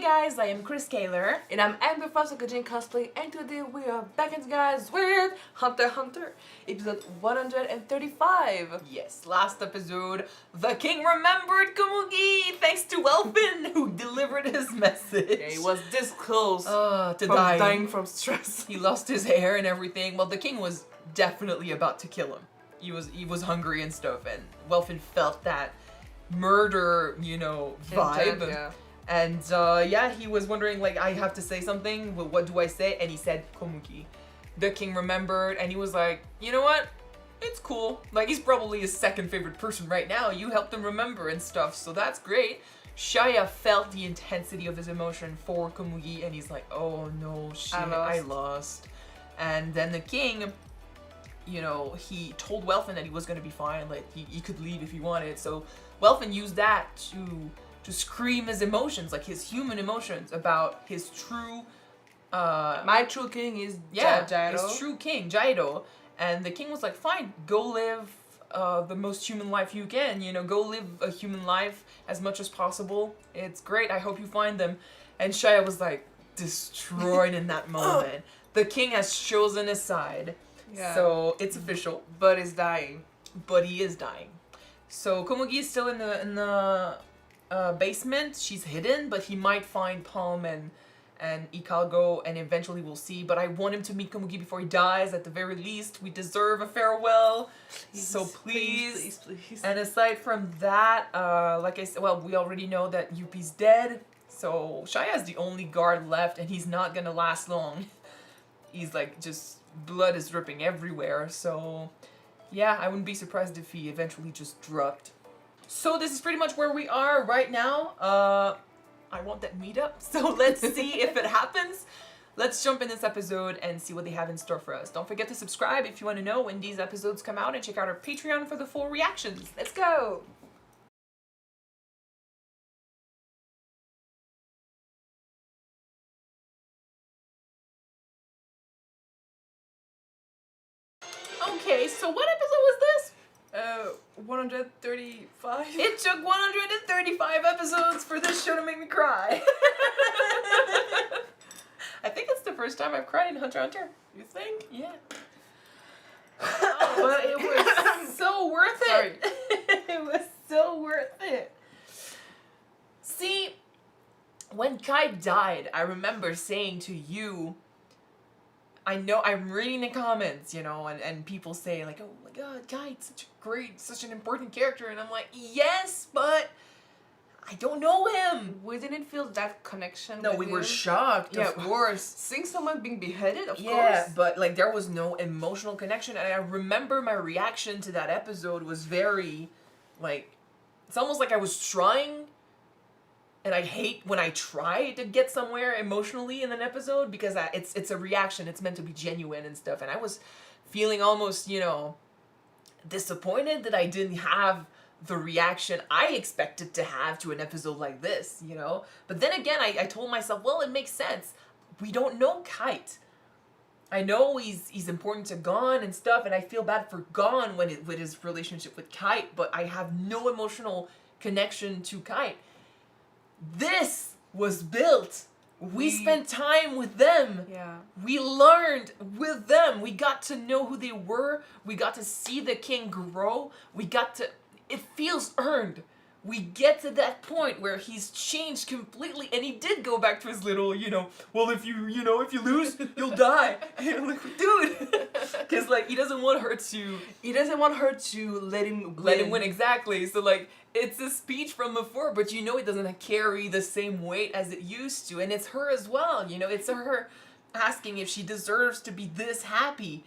guys, I am Chris Kaler. And I'm Amber from Kyuujin Cosplay, and today we are back in guys with Hunter x Hunter, episode 135. Yes, last episode, the king remembered Komugi thanks to Elfin, who delivered his message. Yeah, he was this close to from dying. dying from stress. He lost his hair and everything. Well, the king was definitely about to kill him. He was hungry and stuff, and Welfin felt that murder, vibe. Intent, yeah. And he was wondering, like, I have to say something. Well, what do I say? And he said Komugi. The king remembered, and he was like, you know what? It's cool. Like, he's probably his second favorite person right now. You helped him remember and stuff, so that's great. Shaya felt the intensity of his emotion for Komugi, and he's like, oh no, shit, I lost. And then the king, he told Welfin that he was gonna be fine, like, he could leave if he wanted. So Welfin used that to scream his emotions, like his human emotions, about his true My true king is Jaido. His true king, Jaido. And the king was like, fine, go live the most human life you can, go live a human life as much as possible. It's great, I hope you find them. And Shaya was like destroyed in that moment. The king has chosen his side. Yeah. So it's official. But he's dying. But he is dying. So Komugi is still in the basement. She's hidden, but he might find Palm and Ikalgo, and eventually we'll see. But I want him to meet Komugi before he dies. At the very least, we deserve a farewell. Please, so please. please. And aside from that, like I said, well, we already know that Yuppie's dead. So Shaya's the only guard left, and he's not gonna last long. He's like, just blood is dripping everywhere. So yeah, I wouldn't be surprised if he eventually just dropped. So this is pretty much where we are right now. I want that meetup, so let's see if it happens. Let's jump in this episode and see what they have in store for us. Don't forget to subscribe if you want to know when these episodes come out, and check out our Patreon for the full reactions. Let's go! Okay, so what episode was this? 135. It took 135 episodes for this show to make me cry. I think it's the first time I've cried in Hunter x Hunter. You think? Yeah. But it was so worth it. It was so worth it. See, when Kai died, I remember saying to you, I know I'm reading the comments, and people say like, oh my god, Kai, such an important character, and I'm like, yes, but I don't know him. We didn't feel that connection. No, with we were him. shocked, Yeah, of course. Seeing someone being beheaded, of Yeah, course. but like there was no emotional connection, and I remember my reaction to that episode was very, like, it's almost like I was trying. And I hate when I try to get somewhere emotionally in an episode, because it's a reaction. It's meant to be genuine and stuff. And I was feeling almost, disappointed that I didn't have the reaction I expected to have to an episode like this, But then again, I told myself, well, it makes sense. We don't know Kite. I know he's important to Gon and stuff, and I feel bad for Gon with his relationship with Kite, but I have no emotional connection to Kite. This was built. We spent time with them. Yeah. We learned with them. We got to know who they were. We got to see the king grow. It feels earned. We get to that point where he's changed completely, and he did go back to his little, well, if you lose, you'll die. Like, dude, because like he doesn't want her to. He doesn't want her to let him win. Let him win, exactly. So like, it's a speech from before, but it doesn't carry the same weight as it used to, and it's her as well. It's her asking if she deserves to be this happy.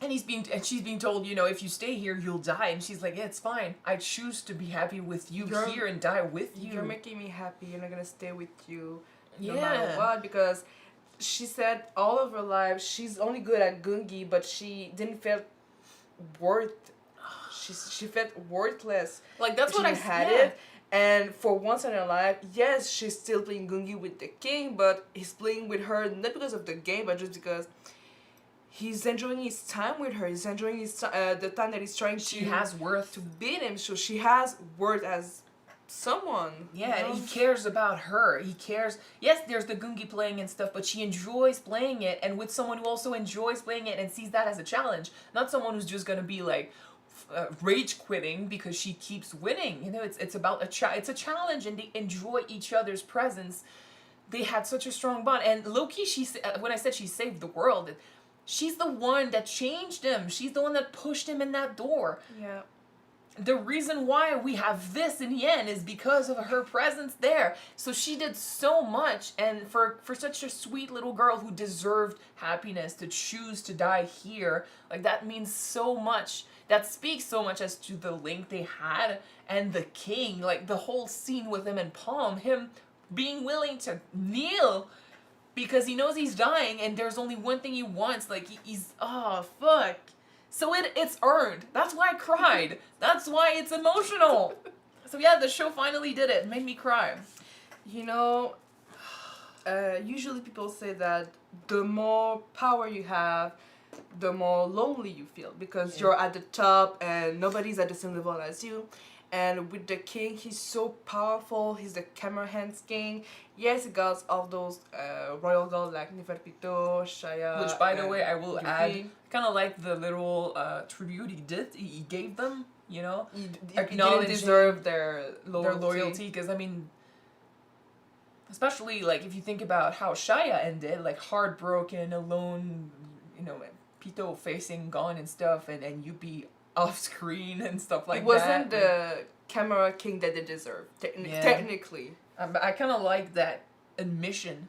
And she's being told, if you stay here, you'll die. And she's like, yeah, it's fine. I choose to be happy with you here and die with you. You're making me happy. You're not gonna stay with you no Yeah. matter what. Because she said all of her life she's only good at Gungi, but she didn't feel worth. She felt worthless. Like, that's what I had said. it. And for once in her life, yes, she's still playing Gungi with the king, but he's playing with her not because of the game, but just because he's enjoying his time with her. He's enjoying the time that he's trying She has worth. to beat him. So she has worth as someone. Yeah, you and know? he cares about her. He cares. Yes, there's the Gungi playing and stuff, but she enjoys playing it, and with someone who also enjoys playing it and sees that as a challenge, not someone who's just gonna be like rage quitting because she keeps winning. You know, it's about it's a challenge, and they enjoy each other's presence. They had such a strong bond, and Loki, when I said she saved the world, she's the one that changed him. She's the one that pushed him in that door. Yeah. The reason why we have this in the end is because of her presence there. So she did so much, and for such a sweet little girl who deserved happiness to choose to die here, like that means so much. That speaks so much as to the link they had, and the king, like the whole scene with him and Palm, him being willing to kneel because he knows he's dying and there's only one thing he wants. Like he's fuck. So it's earned. That's why I cried. That's why it's emotional. So yeah, the show finally did it. It made me cry. You know, usually people say that the more power you have, the more lonely you feel because you're at the top and nobody's at the same level as you. And with the king, he's so powerful. He's the camera hands king. Yes, he got all those royal gods like Neferpito, Shaya. Which, by the way, I will Kyuujin. add, kind of like the little tribute he gave them. You know, He didn't acknowledging deserve their loyalty. because I mean, especially like if you think about how Shaya ended, like heartbroken, alone, you know, Pito facing gone and stuff, and you be off screen and stuff like that. It wasn't the camera king that they deserve, technically. I kind of like that admission,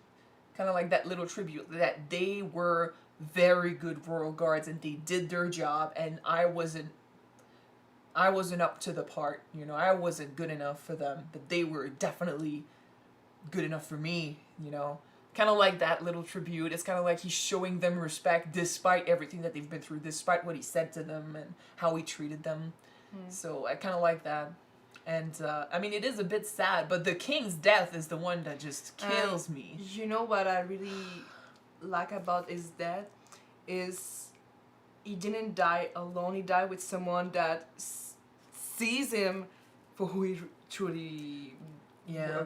kind of like that little tribute that they were very good royal guards and they did their job, and I wasn't up to the part, you know, I wasn't good enough for them, but they were definitely good enough for me, you know. Kind of like that little tribute. It's kind of like he's showing them respect despite everything that they've been through, despite what he said to them and how he treated them. So I kind of like that. And I mean, it is a bit sad, but the king's death is the one that just kills me. You know what I really like about his death is he didn't die alone. He died with someone that sees him for who he truly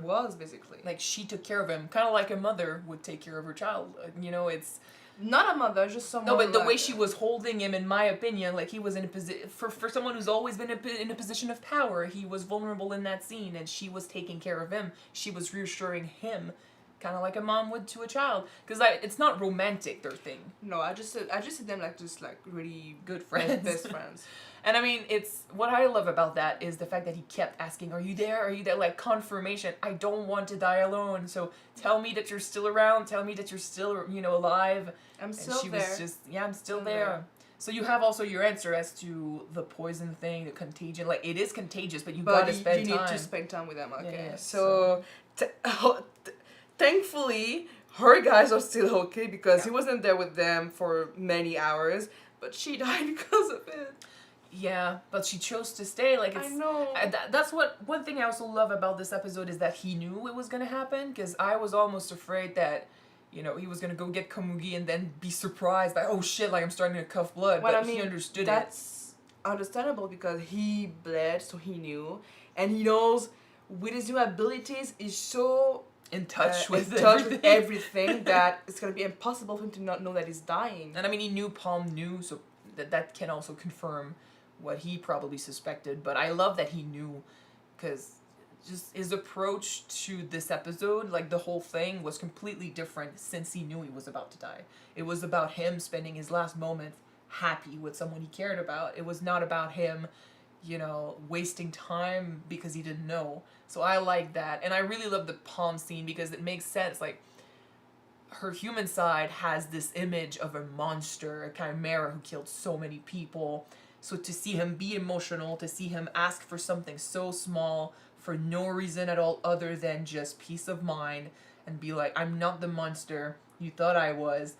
was, basically. Like she took care of him, kind of like a mother would take care of her child. You know, it's not a mother, just someone. No, but the like, way she was holding him, in my opinion, like he was in a position for someone who's always been in a position of power. He was vulnerable in that scene, and she was taking care of him. She was reassuring him, kind of like a mom would to a child. Because it's not romantic, their thing. No, I just see them like just like really good friends, best friends. And I mean, it's what I love about that is the fact that he kept asking, "Are you there? Are you there?" Like confirmation. I don't want to die alone. So tell me that you're still around. Tell me that you're still, you know, alive. I'm still she there. was just, I'm still there. So you have also your answer as to the poison thing, the contagion. Like it is contagious, but you gotta spend time. You need to spend time with them. Okay. Yeah, so thankfully, her guys are still okay because he wasn't there with them for many hours, but she died because of it. Yeah, but she chose to stay. Like it's, I know. That's one thing I also love about this episode is that he knew it was gonna happen. Because I was almost afraid that, you know, he was gonna go get Komugi and then be surprised by, oh shit, like I'm starting to cough blood. Well, but I mean, he understood that's understandable because he bled, so he knew, and he knows with his new abilities, he's so in touch with everything that it's gonna be impossible for him to not know that he's dying. And I mean, he knew Palm knew, so that can also confirm what he probably suspected. But I love that he knew, because just his approach to this episode, like the whole thing was completely different since he knew he was about to die. It was about him spending his last moment happy with someone he cared about. It was not about him, you know, wasting time because he didn't know. So I like that. And I really love the Palm scene because it makes sense. Like, her human side has this image of a monster, a chimera who killed so many people. So to see him be emotional, to see him ask for something so small for no reason at all other than just peace of mind and be like, I'm not the monster you thought I was.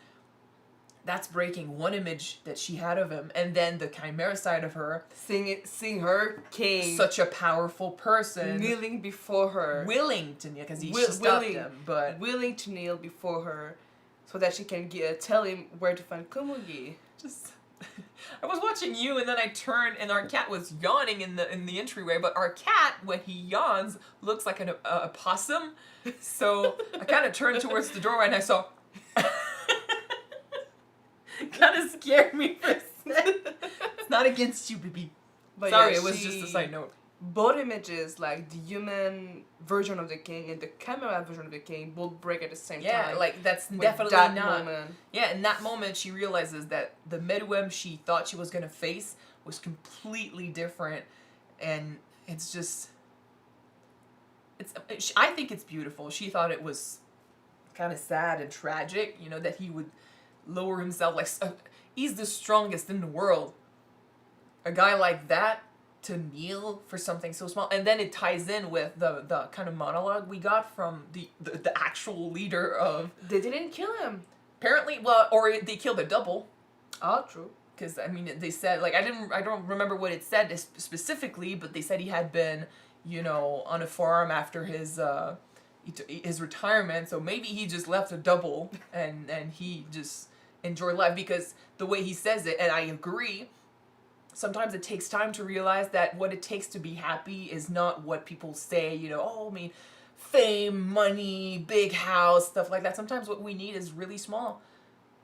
That's breaking one image that she had of him. And then the chimera side of her. Seeing her king. Such a powerful person. Kneeling before her. Willing to kneel, because she stopped him. But willing to kneel before her so that she can tell him where to find Komugi. Just I was watching you, and then I turned, and our cat was yawning in the entryway. But our cat, when he yawns, looks like a possum. So I kind of turned towards the doorway, and I saw. Kind of scared me for a second. It's not against you, baby. But Sorry, yeah, it was just a side note. Both images, like the human version of the king and the camera version of the king, both break at the same time. Yeah, like that's With definitely that not. moment. Yeah, in that moment, she realizes that the Meruem she thought she was gonna face was completely different, and it's just. I think it's beautiful. She thought it was kind of sad and tragic, you know, that he would lower himself like he's the strongest in the world. A guy like that to kneel for something so small, and then it ties in with the kind of monologue we got from the actual leader of. They didn't kill him. Apparently, well, or they killed a double. Oh, true. Because I mean, they said like I don't remember what it said specifically, but they said he had been, you know, on a farm after his retirement, so maybe he just left a double and he just enjoyed life, because the way he says it, and I agree. Sometimes it takes time to realize that what it takes to be happy is not what people say, you know, oh, I mean, fame, money, big house, stuff like that. Sometimes what we need is really small.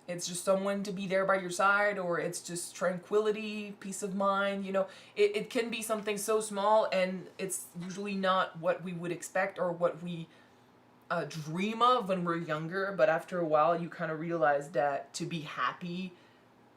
It's just someone to be there by your side, or it's just tranquility, peace of mind, you know. It can be something so small, and it's usually not what we would expect or what we dream of when we're younger, but after a while you kind of realize that to be happy,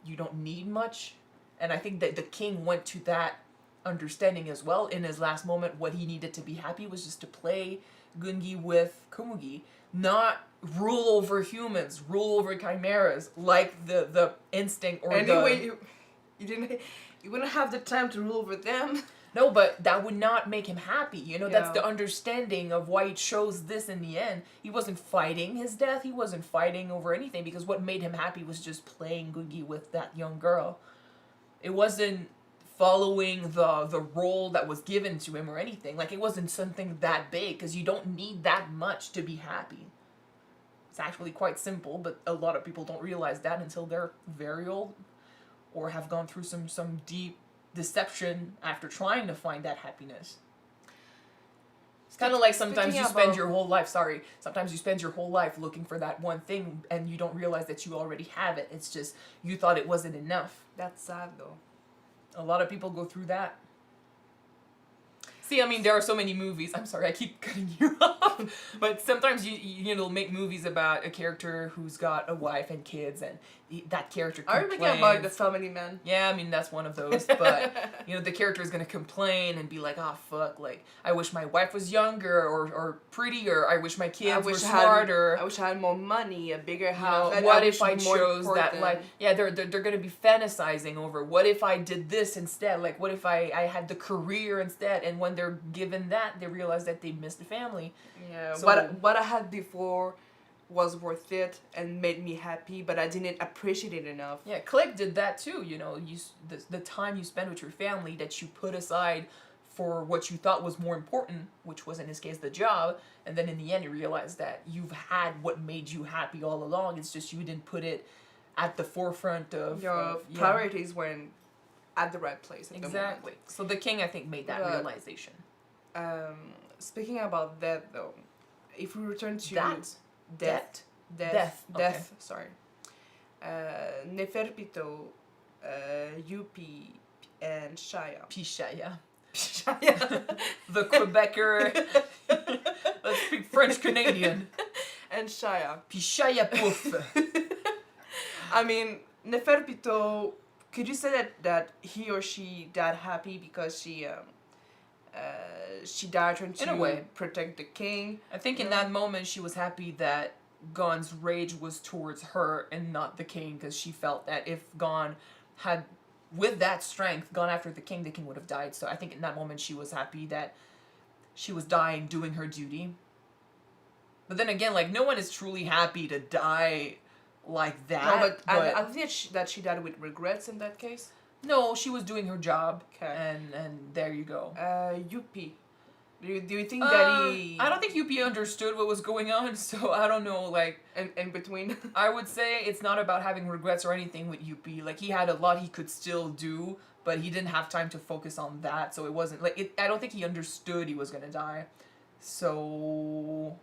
you don't need much. And I think that the king went to that understanding as well in his last moment. What he needed to be happy was just to play Gungi with Komugi, not rule over humans, rule over chimeras, like the instinct or anyway, you wouldn't have the time to rule over them. No, but that would not make him happy. You know, that's Yeah. the understanding of why he chose this in the end. He wasn't fighting his death. He wasn't fighting over anything, because what made him happy was just playing Gungi with that young girl. It wasn't following the role that was given to him or anything. Like, it wasn't something that big, because you don't need that much to be happy. It's actually quite simple, but a lot of people don't realize that until they're very old or have gone through some deep deception after trying to find that happiness. It's kind of like sometimes you spend your whole life, sometimes you spend your whole life looking for that one thing, and you don't realize that you already have it. It's just you thought it wasn't enough. That's sad, though. A lot of people go through that. See, I mean, there are so many movies. I'm sorry, I keep cutting you off. But sometimes you know, make movies about a character who's got a wife and kids, and that character complains. Are you thinking about The Family Man? Yeah, I mean, that's one of those. But, you know, the character is going to complain and be like, oh, fuck, like, I wish my wife was younger or prettier. I wish my kids were smarter. I wish I had more money, a bigger house. You know, what if I chose that, like, yeah, they're going to be fantasizing over, what if I did this instead? Like, what if I had the career instead? And when they're given that, they realize that they missed the family. Yeah, so, what I had before was worth it and made me happy, but I didn't appreciate it enough. Yeah, Click did that too. You know, the time you spend with your family that you put aside for what you thought was more important, which was in this case the job, and then in the end you realize that you've had what made you happy all along. It's just you didn't put it at the forefront of your priorities weren't at the right place. Exactly. So the king, I think, made that realization. Speaking about that, though, if we return to death. Sorry. Neferpito, Yupi, and Shaya. Pishaya. The Quebecer. Let's speak French Canadian. And Shaya. Pishaya pouf. I mean, Neferpito, could you say that he or she died happy because she died trying to protect the king? I think in that moment she was happy that Gon's rage was towards her and not the king, because she felt that if Gon had, with that strength, gone after the king would have died. So I think in that moment she was happy that she was dying doing her duty. But then again, like, no one is truly happy to die like that. No, but I think that she died with regrets in that case. No, she was doing her job. Okay. And there you go. Yuppie. Do you think that I don't think Yuppie understood what was going on, so I don't know, like... in between? I would say it's not about having regrets or anything with Yuppie. Like, he had a lot he could still do, but he didn't have time to focus on that, so it wasn't... Like, I don't think he understood he was gonna die. So...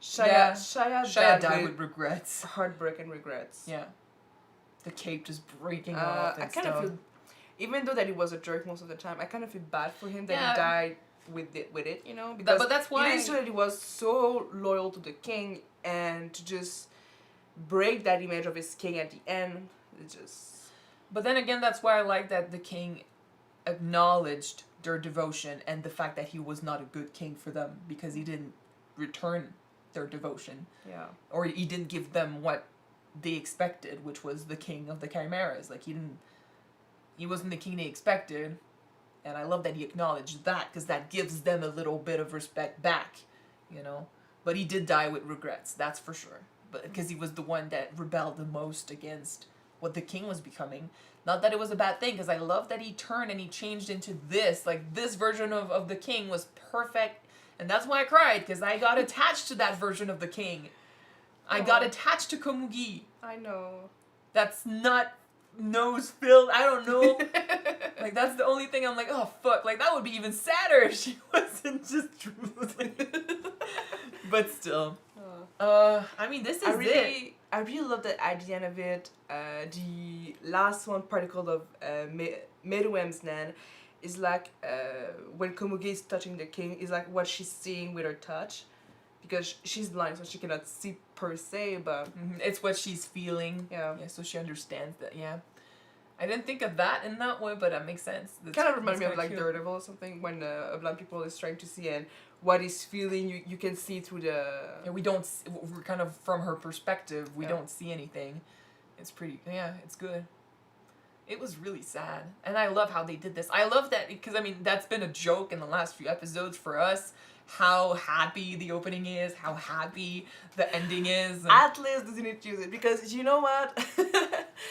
Shia died with regrets. Heartbreak and regrets. Yeah. The cape just breaking off and I kind stuff. of feel... Even though that he was a jerk most of the time, I kind of feel bad for him that Yeah. he died with it, you know? Because but that's why... it is true that he was so loyal to the king, and to just break that image of his king at the end, it just... But then again, that's why I like that the king acknowledged their devotion and the fact that he was not a good king for them because he didn't return their devotion. Yeah. Or he didn't give them what they expected, which was the king of the chimeras. Like, he wasn't the king they expected. And I love that he acknowledged that, because that gives them a little bit of respect back, you know? But he did die with regrets, that's for sure. But because he was the one that rebelled the most against what the king was becoming. Not that it was a bad thing, because I love that he turned and he changed into this. Like, this version of the king was perfect. And that's why I cried, because I got attached to that version of the king. I got attached to Komugi. I know. That's not nose filled. I don't know. Like, that's the only thing I'm like, oh, fuck. Like, that would be even sadder if she wasn't just drooling. But still. I mean, this is it. I really love that at the end of it, the last one particle of Meruem's Nan is like, when Komugi is touching the king, is like what she's seeing with her touch. Because she's blind, so she cannot see per se, but... It's what she's feeling. Yeah. Yeah, so she understands that, yeah. I didn't think of that in that way, but that makes sense. Kind of reminds me of kinda like cute. Daredevil or something, when a blind people is trying to see, and what he's feeling, you can see through the... Yeah, we're kind of, from her perspective, we Yeah. don't see anything. It's pretty, yeah, it's good. It was really sad. And I love how they did this. I love that, because, I mean, that's been a joke in the last few episodes for us. How happy the opening is, how happy the ending is. And At least they didn't use it, because you know what?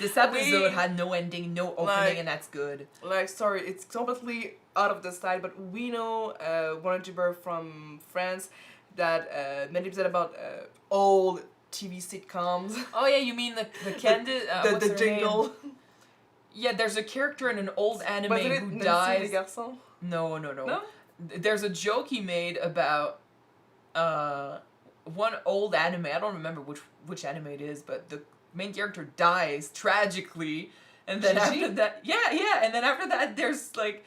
this episode had no ending, no opening, like- and that's good. Like, sorry, it's completely out of the side, but we know one YouTuber from France that made episode about old TV sitcoms. Oh yeah, you mean the Candid? the jingle. Yeah, there's a character in an old anime Wasn't it who Nancy dies. les Garçons? No. No? There's a joke he made about one old anime. I don't remember which anime it is, but the main character dies tragically, and then Gigi? after that, yeah, and then after that, there's like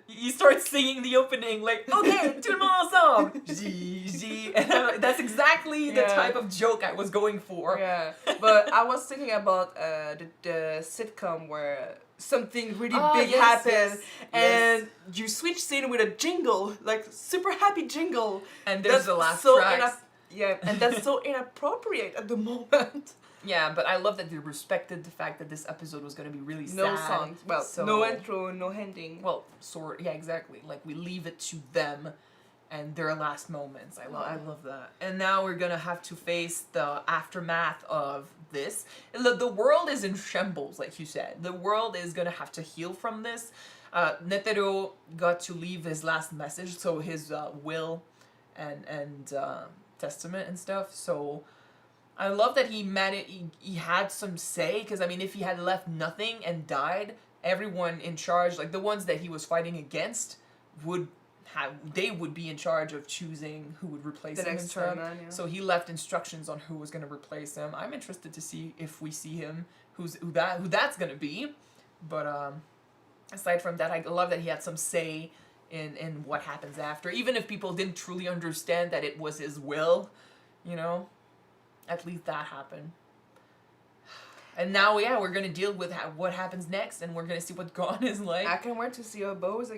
he starts singing the opening, like, okay, tout le monde ensemble, Gigi, and that's exactly the Yeah. type of joke I was going for. Yeah, but I was thinking about the sitcom where something really big yes, happens, yes, and you switch scene with a jingle, like super happy jingle. And there's the last so tracks. yeah, and that's so inappropriate at the moment. Yeah, but I love that they respected the fact that this episode was going to be really sad. No songs, well, So- no intro, no ending. Well, yeah, exactly. Like, we leave it to them and their last moments. I love that. And now we're gonna have to face the aftermath of this. The world is in shambles, like you said. The world is gonna have to heal from this. Netero got to leave his last message, so his will and testament and stuff. So I love that he he had some say, because I mean, if he had left nothing and died, everyone in charge, like the ones that he was fighting against, would be in charge of choosing who would replace The him next and stuff. Chairman, yeah. So he left instructions on who was going to replace him. I'm interested to see if we see him, who that's going to be. But aside from that, I love that he had some say in what happens after, even if people didn't truly understand that it was his will, you know. At least that happened. And now, yeah, we're gonna deal with what happens next, and we're gonna see what Gon is like. I can wait to see our boys,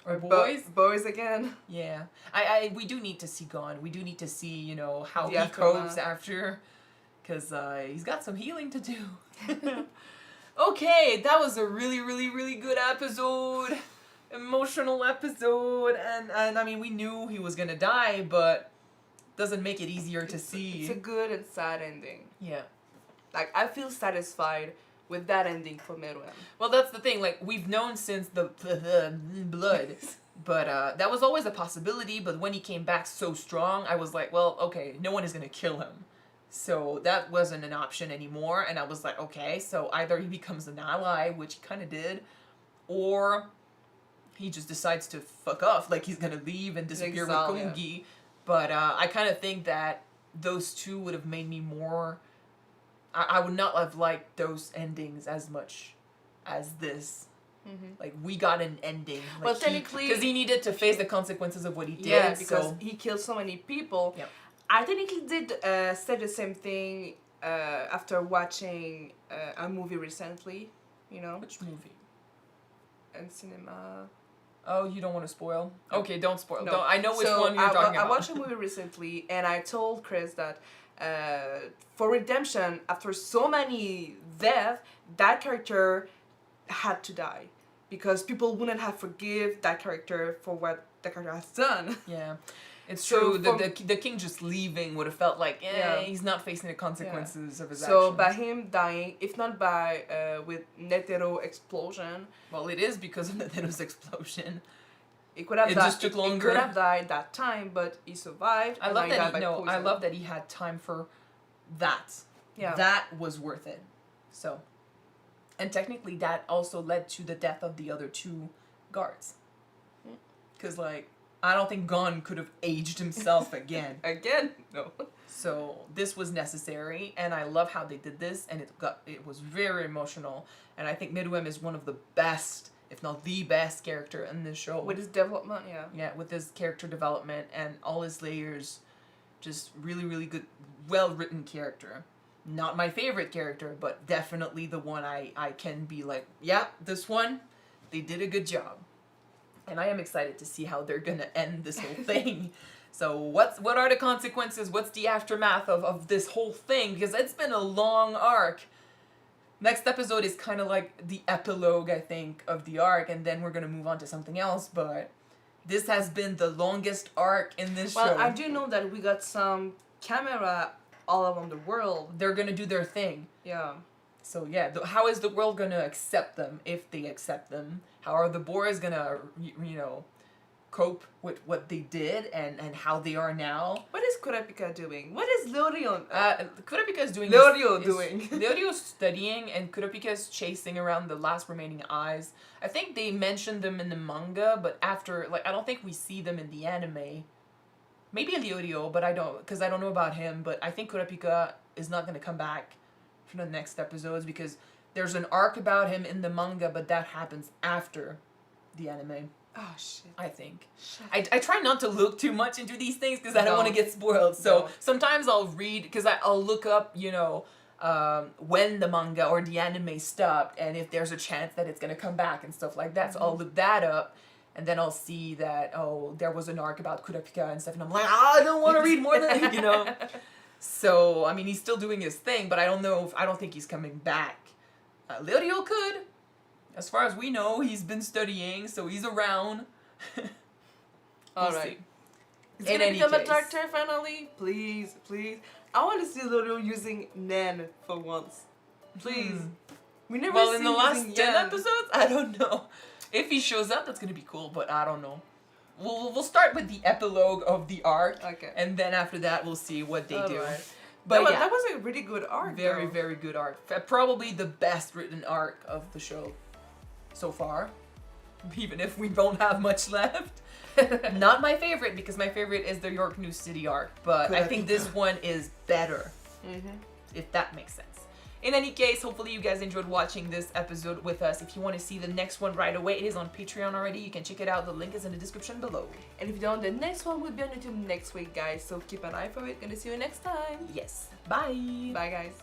Or boys. boys again. Yeah, we do need to see Gon. We do need to see, you know, how The he aftermath. copes after, because he's got some healing to do. Okay, that was a really, really, really good episode. Emotional episode, and I mean, we knew he was gonna die, but doesn't make it easier to see. It's a good and sad ending. Yeah. Like, I feel satisfied with that ending for Meruem. Well, that's the thing. Like, we've known since the blood But that was always a possibility. But when he came back so strong, I was like, well, okay, no one is gonna kill him. So that wasn't an option anymore. And I was like, okay, so either he becomes an ally, which he kind of did, or he just decides to fuck off, like he's gonna leave and disappear with Komugi. But I kind of think that those two would have made me more. I would not have liked those endings as much as this. Like, we got an ending. Like, well, technically, because he needed to face the consequences of what he did. Yeah, because he killed so many people. Yep. I technically did say the same thing after watching a movie recently. You know. Which movie? In cinema. Oh, you don't want to spoil? Okay, don't spoil. No. Don't, I know which one you're talking about. I watched a movie recently, and I told Chris that for redemption, after so many deaths, that character had to die. Because people wouldn't have forgive that character for what the character has done. Yeah. It's So true. The king just leaving would have felt like, he's not facing the consequences of his actions. So by him dying, if not by with Netero explosion, well, it is because of Netero's explosion. it could have It died. just took longer. It could have died that time, but he survived. I and love now he that died by poison. I love that he had time for that. Yeah. That was worth it. So, and technically that also led to the death of the other two guards. Because like, I don't think Gon could have aged himself again. Again? No. So this was necessary, and I love how they did this, and it was very emotional. And I think Meruem is one of the best, if not the best, character in this show. With his development, yeah. Yeah, with his character development and all his layers, just really, really good, well-written character. Not my favorite character, but definitely the one I can be like, yeah, this one, they did a good job. And I am excited to see how they're gonna end this whole thing. So what are the consequences? What's the aftermath of this whole thing? Because it's been a long arc. Next episode is kind of like the epilogue, I think, of the arc, and then we're gonna move on to something else. But this has been the longest arc in this show. Well, I do know that we got some camera all around the world. They're gonna do their thing. Yeah. So yeah, how is the world gonna accept them, if they accept them? How are the boys gonna, cope with what they did and how they are now? What is Kurapika doing? What is Leorion? Kurapika is doing... doing? Leorio's studying, and Kurapika is chasing around the last remaining eyes. I think they mentioned them in the manga, but after, I don't think we see them in the anime. Maybe Leorio, but I don't know about him, but I think Kurapika is not gonna come back for the next episodes, because there's an arc about him in the manga, but that happens after the anime. Oh, shit. I think. I try not to look too much into these things because I don't want to get spoiled. So sometimes I'll read, because I'll look up, when the manga or the anime stopped, and if there's a chance that it's going to come back and stuff like that. So I'll look that up, and then I'll see that, there was an arc about Kurapika and stuff, and I'm like, I don't want to read more than, So, I mean, he's still doing his thing, but I don't think he's coming back. Leorio could. As far as we know, he's been studying, so he's around. Alright. In Is he gonna any become a case. doctor finally? Please, please. I want to see Leorio using Nen for once. Please. We never Well, see in the him last using 10 Yen. episodes, I don't know. If he shows up, that's gonna be cool, but I don't know. We'll start with the epilogue of the arc, Okay. and then after that, we'll see what they do. Alright. But yeah, That was a really good arc. very, though. very good arc. Probably the best written arc of the show so far, even if we don't have much left. Not my favorite, because my favorite is the York New City arc, but I think this one is better, if that makes sense. In any case, hopefully you guys enjoyed watching this episode with us. If you want to see the next one right away, it is on Patreon already. You can check it out. The link is in the description below. And if you don't, the next one will be on YouTube next week, guys. So keep an eye for it. Gonna see you next time. Yes. Bye. Bye, guys.